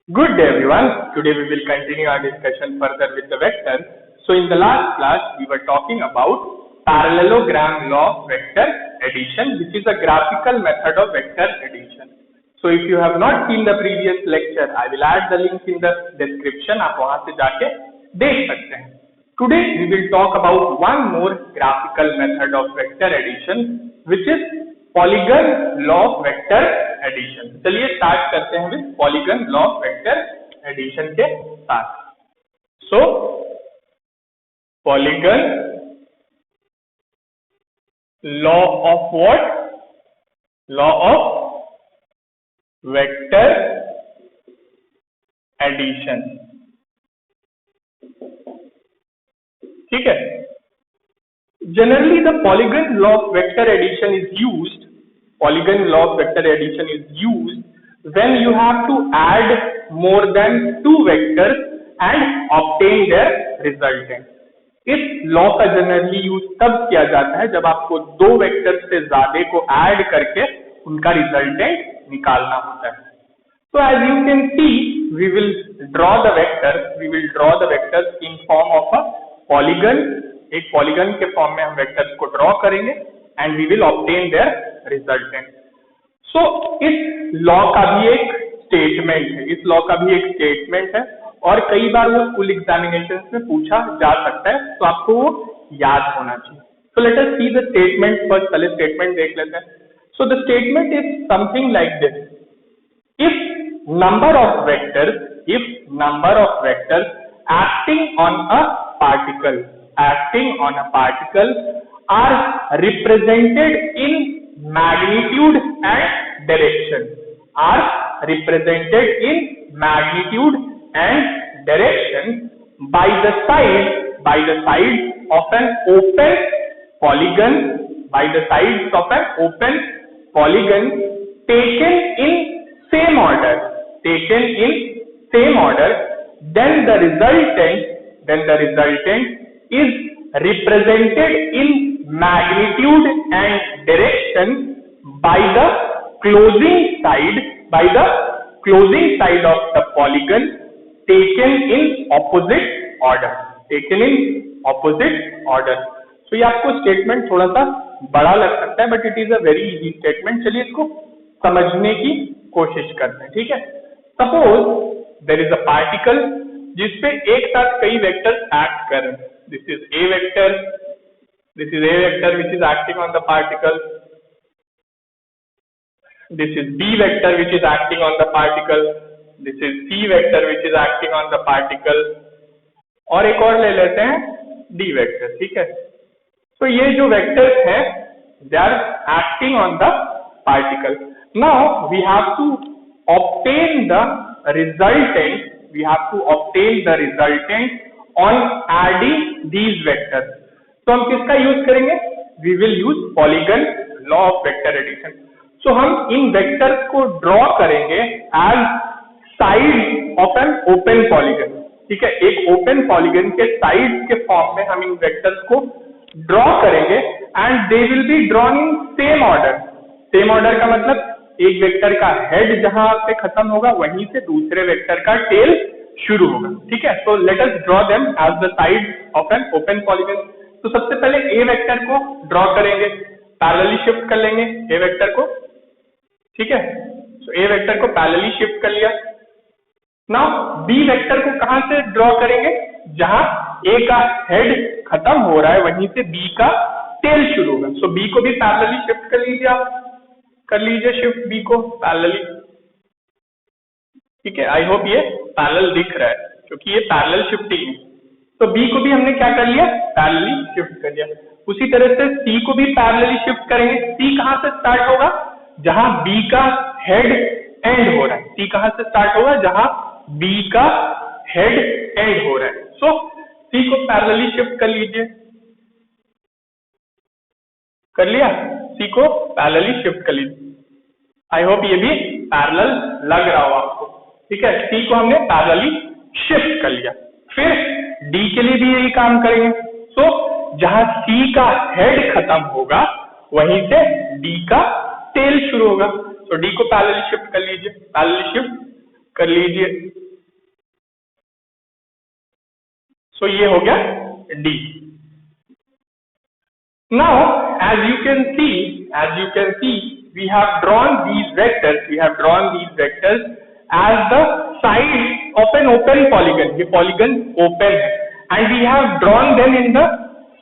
Good day everyone. Today we will continue our discussion further with the vectors. So in the last class we were talking about parallelogram law of vector addition, which is a graphical method of vector addition. So if you have not seen the previous lecture, I will add the link in the description. आप वहां से जाके देख सकते हैं. Today we will talk about one more graphical method of vector addition, which is polygon law of vector addition. चलिए start करते हैं with polygon law of vector addition के साथ. So polygon law of what? Law of vector addition. ठीक है. Generally, the polygon law of vector addition is used. Polygon law of vector addition is used when you have to add more than two vectors and obtain their resultant. इस law का generally use तब किया जाता है जब आपको दो vectors से ज्यादा को ऐड करके उनका रिजल्टेंट निकालना होता है. So as you can see, we will draw the vectors in form of a polygon. एक पॉलीगन के फॉर्म में हम वेक्टर्स को ड्रॉ करेंगे and we will obtain their resultant. So इस लॉ का भी एक स्टेटमेंट है, और कई बार वो स्कूल एग्जामिनेशन में पूछा जा सकता है, तो आपको वो याद होना चाहिए. सो let us see the statement first. पहले स्टेटमेंट देख लेते हैं. So the statement is something like this: if number of vectors acting on a particle are represented in magnitude and direction. By the sides of an open polygon taken in same order. Then the resultant is represented in magnitude and direction by the closing side of the polygon taken in opposite order. So ये आपको statement थोड़ा सा बड़ा लग सकता है, but it is a very easy statement. चलिए इसको समझने की कोशिश करते हैं. ठीक है. Suppose there is a particle जिसपे एक साथ कई वेक्टर्स एक्ट कर रहे हैं. This is a vector which is acting on the particle. This is B vector which is acting on the particle. This is C vector which is acting on the particle. और एक और ले लेते हैं D vector. ठीक है. तो ये जो वेक्टर्स हैं they are acting on the particle. Now we have to obtain the resultant on adding these vectors. तो हम किसका यूज करेंगे? We will use polygon law of vector addition. So हम इन वेक्टर्स को ड्रॉ करेंगे as sides of an open polygon. ठीक है. एक ओपन पॉलीगन के साइड्स के फॉर्म में हम इन वेक्टर्स को ड्रॉ करेंगे and they will be drawn in same order का मतलब एक वेक्टर का हेड जहां पे खत्म होगा वहीं से दूसरे वेक्टर का टेल शुरू होगा. ठीक है. So let us draw them as the side of an open polygon. तो सबसे पहले ए वेक्टर को ड्रॉ करेंगे, पैरेलली शिफ्ट कर लेंगे ए वेक्टर को. ठीक है. सो ए वेक्टर को पैरेलली शिफ्ट कर लिया. नाउ बी वेक्टर को कहां से ड्रॉ करेंगे? जहां ए का हेड खत्म हो रहा है वहीं से बी का टेल शुरू होगा. सो बी को भी पैरेलली शिफ्ट कर लीजिए शिफ्ट बी को पैरेलली. ठीक है. आई होप ये पैरेलल दिख रहा है क्योंकि ये पैरेलल शिफ्टिंग है. तो बी को भी हमने क्या कर लिया? पैरेलली शिफ्ट कर लिया. उसी तरह से सी को भी पैरेलली शिफ्ट करेंगे. सी कहां से स्टार्ट होगा? जहां बी का हेड एंड हो रहा है. सी कहां से स्टार्ट होगा? जहां बी का हेड एंड हो रहा है. सो सी को पैरेलली शिफ्ट कर लीजिए. कर लिया. सी को पैरेलली शिफ्ट कर लीजिए. आई होप ये भी पैरेलल लग रहा हो आपको. ठीक है. सी को हमने पैरेलली शिफ्ट कर लिया. फिर डी के लिए भी यही काम करेंगे. सो जहां सी का हेड खत्म होगा वहीं से डी का टेल शुरू होगा. तो डी को पैरेलली शिफ्ट कर लीजिए. Parallelly shift. कर लीजिए। सो ये हो गया D। Now, as you can see, we have drawn these vectors as the sides of an open polygon. ये polygon open है, and we have drawn them in the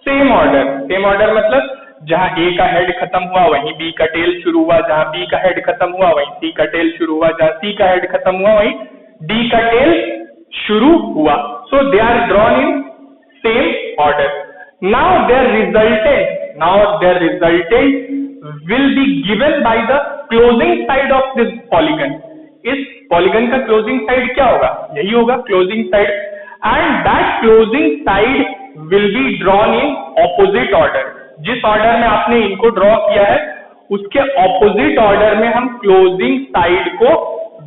same order. Same order मतलब जहाँ A का head खत्म हुआ वहीं B का tell शुरू हुआ, जहाँ B का हेड खत्म हुआ वहीं C का टेल शुरू हुआ, जहाँ C का हेड खत्म हुआ वहीं D का टेल शुरू हुआ. So they are drawn in same order. Now their resultant will be given by the closing side of this polygon. इस polygon का closing side क्या होगा? यही होगा closing side, and that closing side will be drawn in opposite order. जिस order में आपने इनको draw किया है उसके opposite order में हम closing side को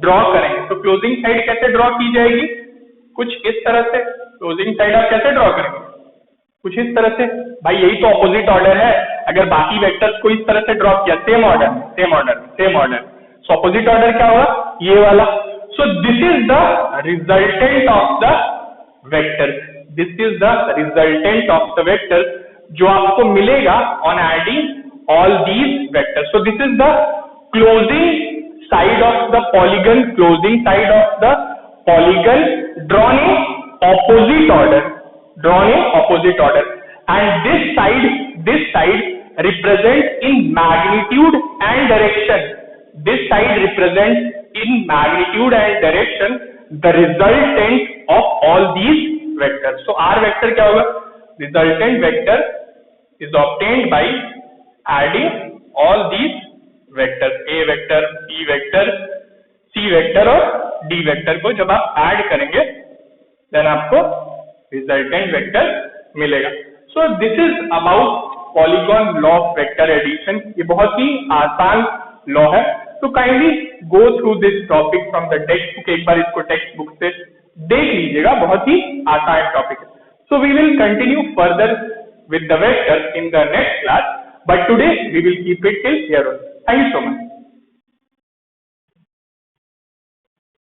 draw करेंगे. तो closing side कैसे draw की जाएगी? कुछ इस तरह से. closing side आप कैसे draw करेंगे? कुछ इस तरह से. भाई यही तो ऑपोजिट ऑर्डर है. अगर बाकी वेक्टर्स को इस तरह से ड्रॉ किया same order, so opposite order क्या होगा? ये वाला. सो this is the resultant of the vector, जो आपको मिलेगा on adding all these vectors. So this is the closing side of the polygon, drawn in opposite order, and this side represents in magnitude and direction. The resultant of all these vectors. So R vector क्या होगा? Resultant vector is obtained by adding all these vectors, A vector, B vector, C vector और D vector को जब आप add करेंगे then आपको resultant vector मिलेगा. So this is about polygon law of vector addition. ये बहुत ही आसान लॉ है. तो kindly go through this topic from the text book. एक बार इसको टेक्स्ट बुक से देख लीजिएगा, बहुत ही आसान टॉपिक है. So we will continue further with the vector in the next class, but today we will keep it till here. Thank you so much.